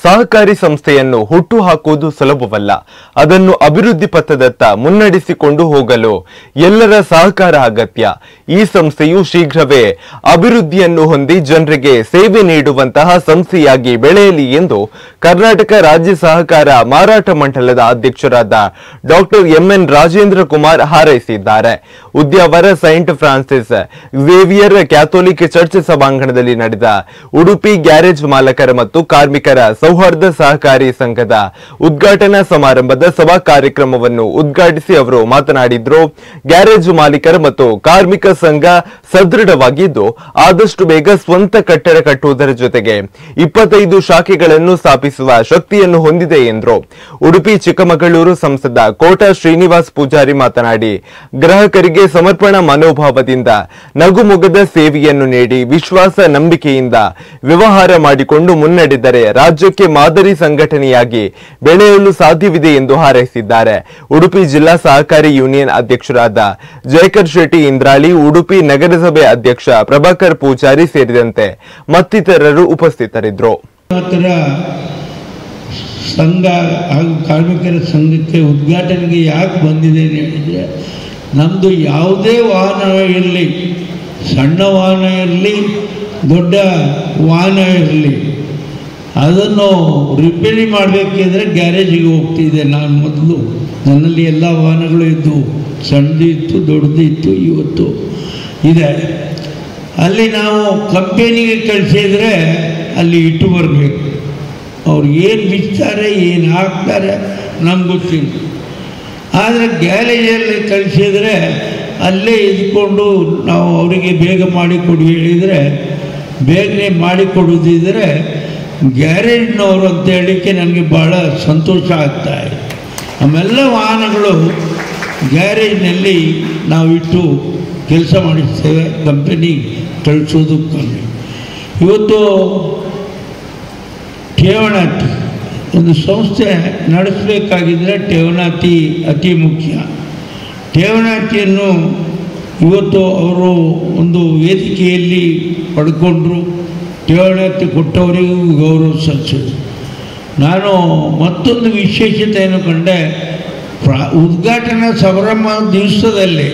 ಸಹಕಾರಿ ಸಂಸ್ಥೆಯನ್ನು ಹುಟ್ಟುಹಾಕುವುದು ಸುಲಭವಲ್ಲ. ಅದನ್ನು ಅಭಿವೃದ್ಧಿ ಪಥದತ್ತ ಮುನ್ನಡೆಸಿಕೊಂಡು ಹೋಗಲು ಎಲ್ಲರ ಸಹಕಾರ ಅಗತ್ಯ. ಈ ಸಂಸ್ಥೆಯು ಶೀಘ್ರವೇ ಅಭಿವೃದ್ಧಿಯನ್ನು ಹೊಂದಿ ಜನರಿಗೆ ಸೇವೆ ನೀಡುವಂತಹ ಸಂಸ್ಥೆಯಾಗಿ ಬೆಳೆಯಲಿ ಎಂದು ಕರ್ನಾಟಕ ರಾಜ್ಯ ಸಹಕಾರ ಮಾರಾಟ ಮಂಡಲದ ಅಧ್ಯಕ್ಷರಾದ ಡಾಕ್ಟರ್ ಎಂಎನ್ ರಾಜೇಂದ್ರ ಕುಮಾರ್ ಹಾರೈಸಿದ್ದಾರೆ. Udyavara Saint Francis Xavier Catholic church ಸಭಾಂಗಣದಲ್ಲಿ ನಡೆದ ಉಡುಪಿ ಗ್ಯಾರೇಜ್ ಮಾಲಕರ ಮತ್ತು ಕಾರ್ಮಿಕರ ಸೌಹಾರ್ದ ಸಹಕಾರಿ ಸಂಘದ ಉದ್ಘಾಟನಾ ಸಮಾರಂಭದ ಸಭಾ ಕಾರ್ಯಕ್ರಮವನ್ನು ಉದ್ಘಾಟಿಸಿ ಅವರು ಮಾತನಾಡಿದ್ರು. ಗ್ಯಾರೇಜ್ ಮಾಲೀಕರ ಮತ್ತು ಕಾರ್ಮಿಕ ಸಂಘ ಸದೃಢವಾಗಿದ್ದು ಆದಷ್ಟು ಬೇಗ ಸ್ವಂತ ಕಟ್ಟಡ ಕಟ್ಟುವುದರ ಜೊತೆಗೆ 25 ಶಾಖೆಗಳನ್ನು ಸ್ಥಾಪಿಸುವ ಶಕ್ತಿಯನ್ನು ಹೊಂದಿದೆ ಎಂದರು. ಉಡುಪಿ ಚಿಕ್ಕಮಗಳೂರು ಸಂಸದ ಕೋಟ ಶ್ರೀನಿವಾಸ್ ಪೂಜಾರಿ ಮಾತನಾಡಿ, ಗ್ರಾಹಕರಿಗೆ ಸಮರ್ಪಣಾ ಮನೋಭಾವದಿಂದ ನಗುಮೊಗದ ಸೇವೆಯನ್ನು ನೀಡಿ ವಿಶ್ವಾಸ ನಂಬಿಕೆಯಿಂದ ವ್ಯವಹಾರ ಮಾಡಿಕೊಂಡು ಮುನ್ನಡೆದರೆ ರಾಜ್ಯಕ್ಕೆ ಮಾದರಿ ಸಂಘಟನೆಯಾಗಿ ಬೆಳೆಯಲು ಸಾಧ್ಯವಿದೆ ಎಂದು ಹಾರೈಸಿದ್ದಾರೆ. ಉಡುಪಿ ಜಿಲ್ಲಾ ಸಹಕಾರಿ ಯೂನಿಯನ್ ಅಧ್ಯಕ್ಷರಾದ ಜಯಕರ್ ಶೆಟ್ಟಿ ಇಂದ್ರಾಳಿ, ಉಡುಪಿ ನಗರಸಭೆ ಅಧ್ಯಕ್ಷ ಪ್ರಭಾಕರ್ ಪೂಜಾರಿ ಸೇರಿದಂತೆ ಮತ್ತಿತರರು ಉಪಸ್ಥಿತರಿದ್ದರು. ಸಂಘ ಹಾಗೂ ಕಾರ್ಮಿಕರ ಸಂಘಕ್ಕೆ ಉದ್ಘಾಟನೆಗೆ ಯಾಕೆ ಬಂದಿದೆ ಅಂತ ಹೇಳಿದರೆ, ನಮ್ಮದು ಯಾವುದೇ ವಾಹನ ಇರಲಿ, ಸಣ್ಣ ವಾಹನ ಇರಲಿ, ದೊಡ್ಡ ವಾಹನ ಇರಲಿ, ಅದನ್ನು ರಿಪೇರಿ ಮಾಡಬೇಕಿದ್ರೆ ಗ್ಯಾರೇಜಿಗೆ ಹೋಗ್ತಿದ್ದೆ ನಾನು. ಮೊದಲು ನನ್ನಲ್ಲಿ ಎಲ್ಲ ವಾಹನಗಳು ಇದ್ದವು, ಸಣ್ಣದು ಇತ್ತು, ದೊಡ್ಡದು ಇತ್ತು, ಇವತ್ತು ಇದೆ. ಅಲ್ಲಿ ನಾವು ಕಂಪೆನಿಗೆ ಕಳಿಸಿದರೆ ಅಲ್ಲಿ ಇಟ್ಟು ಬರಬೇಕು. ಅವ್ರು ಏನು ಬಿಚ್ತಾರೆ, ಏನು ಹಾಕ್ತಾರೆ ನಮ್ಗೆ ಗೊತ್ತಿಲ್ಲ. ಆದರೆ ಗ್ಯಾರೇಜಲ್ಲಿ ಕಳಿಸಿದರೆ ಅಲ್ಲೇ ಇದ್ಕೊಂಡು ನಾವು ಅವರಿಗೆ ಬೇಗ ಮಾಡಿಕೊಡಿ ಹೇಳಿದರೆ ಬೇಗನೆ ಮಾಡಿಕೊಡೋದಿದ್ರೆ ಗ್ಯಾರೇಜ್ನವರು ಅಂತ ಹೇಳಲಿಕ್ಕೆ ನನಗೆ ಭಾಳ ಸಂತೋಷ ಆಗ್ತಾಯಿದೆ. ಆಮೆಲ್ಲ ವಾಹನಗಳು ಗ್ಯಾರೇಜ್ನಲ್ಲಿ ನಾವು ಇಟ್ಟು ಕೆಲಸ ಮಾಡಿಸ್ತೇವೆ, ಕಂಪನಿ ಕಳಿಸೋದು ಕಮ್ಮಿ. ಇವತ್ತು ಠೇವಣಾತಿ ಒಂದು ಸಂಸ್ಥೆ ನಡೆಸಬೇಕಾಗಿದ್ದರೆ ಠೇವಣಾತಿ ಅತಿ ಮುಖ್ಯ. ಠೇವಣಾತಿಯನ್ನು ಇವತ್ತು ಅವರು ಒಂದು ವೇದಿಕೆಯಲ್ಲಿ ಪಡ್ಕೊಂಡ್ರು, ಠೇವಣಾತಿ ಕೊಟ್ಟವರಿಗೂ ಗೌರವ ಸಲ್ಲಿಸೋದು. ನಾನು ಮತ್ತೊಂದು ವಿಶೇಷತೆಯನ್ನು ಕಂಡೆ, ಉದ್ಘಾಟನಾ ಸಮಾರಂಭ ದಿವಸದಲ್ಲೇ